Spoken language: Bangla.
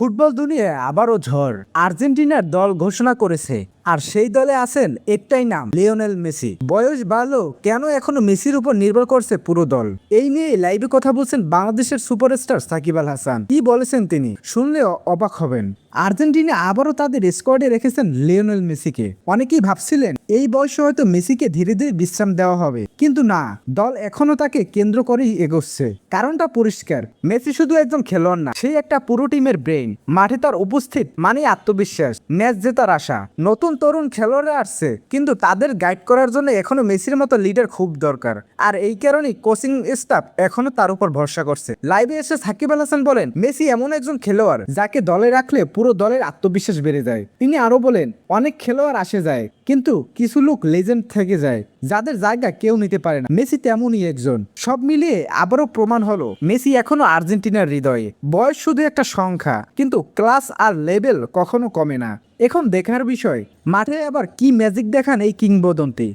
ফুটবল দুনিয়ায় আবারও ঝড়। আর্জেন্টিনার দল ঘোষণা করেছে, আর সেই দলে আছেন একটাই নাম, লিওনেল মেসি। বয়স বাড়লেও কেন এখনো মেসির উপর নির্ভর করছে পুরো দল? এই নিয়ে লাইভে কথা বলছেন বাংলাদেশের সুপারস্টার সাকিব আল হাসান। কি বলেছেন তিনি, শুনলে অবাক হবেন। আর্জেন্টিনা আবারও তাদের স্কোয়াডে রেখেছেন লিওনেল মেসিকে। অনেকেই ভাবছিলেন এই বয়সে হয়তো মেসিকে ধীরে ধীরে বিশ্রাম দেওয়া হবে, কিন্তু না, দল এখনো তাকে কেন্দ্র করেই এগোচ্ছে। কারণটা পরিষ্কার, মেসি শুধু একজন খেলোয়াড় না, সে একটা পুরো টিমের ব্রেইন। মাঠে তার উপস্থিত মানে আত্মবিশ্বাস, ম্যাচ জেতার আশা। নতুন তরুণ খেলোয়াড়রা আসছে, কিন্তু তাদের গাইড করার জন্য এখনো মেসির মতো লিডার খুব দরকার। আর এই কারণেই কোচিং স্টাফ এখনো তার উপর ভরসা করছে। লাইভে এসে সাকিব আল হাসান বলেন, মেসি এমন একজন খেলোয়াড় যাকে দলে রাখলে পুরো দলের আত্মবিশ্বাস বেড়ে যায়। তিনি আরো বলেন, অনেক খেলোয়াড় আসে যায়, কিন্তু কিছু লোক লেজেন্ড থেকে যায়, যাদের জায়গা কেউ নিতে পারে না। মেসি তেমনই একজন। সব মিলিয়ে আবারও প্রমাণ হলো, মেসি এখনো আর্জেন্টিনার হৃদয়ে। বয়স শুধু একটা সংখ্যা, কিন্তু ক্লাস আর লেভেল কখনো কমে না। এখন দেখার বিষয়, মাঠে আবার কি ম্যাজিক দেখান এই কিংবদন্তি।